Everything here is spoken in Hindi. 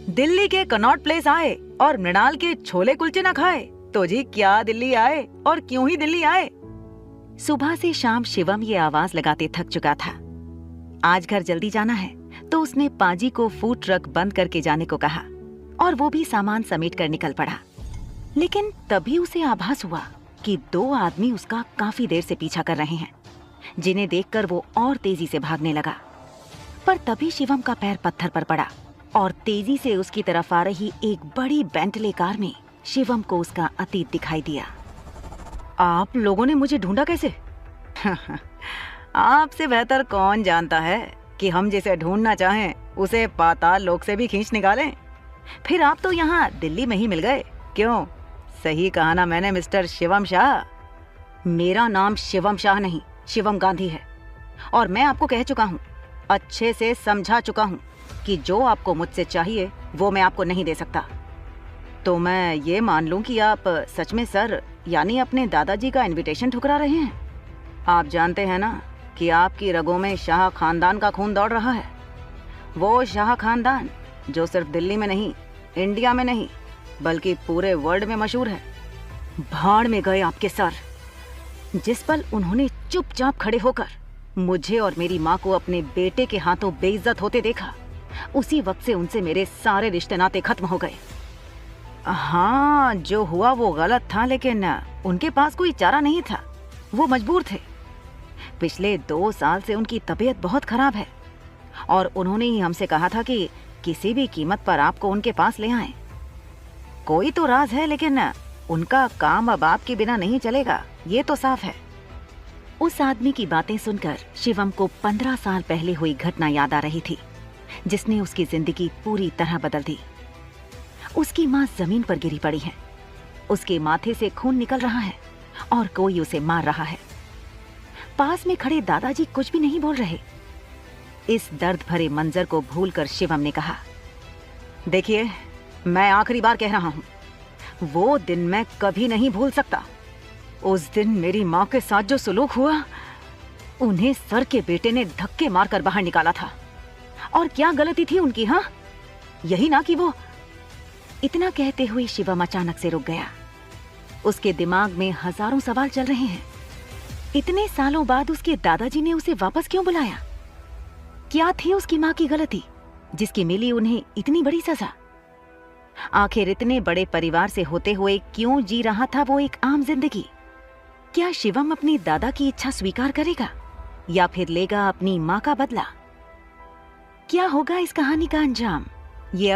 दिल्ली के कनॉट प्लेस आए और मृणाल के छोले कुलचे ना खाए तो जी क्या दिल्ली आए और क्यों ही दिल्ली आए। सुबह से शाम शिवम ये आवाज लगाते थक चुका था। आज घर जल्दी जाना है तो उसने पाजी को फूड ट्रक बंद करके जाने को कहा और वो भी सामान समेट कर निकल पड़ा। लेकिन तभी उसे आभास हुआ कि दो आदमी उसका काफी देर से पीछा कर रहे हैं, जिन्हें देखकर वो और तेजी से भागने लगा। पर तभी शिवम का पैर पत्थर पर पड़ा और तेजी से उसकी तरफ आ रही एक बड़ी बेंटले कार में शिवम को उसका अतीत दिखाई दिया। आप लोगों ने मुझे ढूंढा कैसे? आपसे बेहतर कौन जानता है कि हम जिसे ढूंढना चाहें उसे पाताल लोक से भी खींच निकालें। फिर आप तो यहाँ दिल्ली में ही मिल गए। क्यों, सही कहा ना मैंने मिस्टर शिवम शाह? मेरा नाम शिवम शाह नहीं, शिवम गांधी है। और मैं आपको कह चुका हूँ, अच्छे से समझा चुका हूँ कि जो आपको मुझसे चाहिए वो मैं आपको नहीं दे सकता। तो मैं ये मान लूँ कि आप सच में सर यानी अपने दादाजी का इनविटेशन ठुकरा रहे हैं। आप जानते हैं ना कि आपकी रगों में शाह खानदान का खून दौड़ रहा है। वो शाह खानदान जो सिर्फ दिल्ली में नहीं, इंडिया में नहीं, बल्कि पूरे वर्ल्ड में मशहूर है। भाड़ में गए आपके सर। जिस पल उन्होंने चुपचाप खड़े होकर मुझे और मेरी माँ को अपने बेटे के हाथों बेइज्जत होते देखा, उसी वक्त से उनसे मेरे सारे रिश्ते नाते खत्म हो गए। हाँ, जो हुआ वो गलत था, लेकिन उनके पास कोई चारा नहीं था। वो मजबूर थे। पिछले 2 साल से उनकी तबीयत बहुत खराब है और उन्होंने ही हमसे कहा था कि किसी भी कीमत पर आपको उनके पास ले आएं। कोई तो राज है, लेकिन उनका काम अब आपके बिना नहीं चलेगा, ये तो साफ है। उस आदमी की बातें सुनकर शिवम को 15 साल पहले हुई घटना याद आ रही थी, जिसने उसकी जिंदगी पूरी तरह बदल दी। उसकी माँ जमीन पर गिरी पड़ी है, उसके माथे से खून निकल रहा है और कोई उसे मार रहा है। पास में खड़े दादाजी कुछ भी नहीं बोल रहे। इस दर्द भरे मंजर को भूलकर शिवम ने कहा, देखिए, मैं आखिरी बार कह रहा हूं, वो दिन मैं कभी नहीं भूल सकता। उस दिन मेरी माँ के साथ जो सुलूक हुआ, उन्हें सर के बेटे ने धक्के मारकर बाहर निकाला था। और क्या गलती थी उनकी? हाँ, यही ना कि वो। इतना कहते हुए शिवम अचानक से रुक गया। उसके दिमाग में हजारों सवाल चल रहे हैं। इतने सालों बाद उसके दादाजी ने उसे वापस क्यों बुलाया? क्या थी उसकी माँ की गलती जिसकी मिली उन्हें इतनी बड़ी सजा? आखिर इतने बड़े परिवार से होते हुए क्यों जी रहा था वो एक आम जिंदगी? क्या शिवम अपने दादा की इच्छा स्वीकार करेगा या फिर लेगा अपनी माँ का बदला? क्या होगा इस कहानी का अंजाम? ये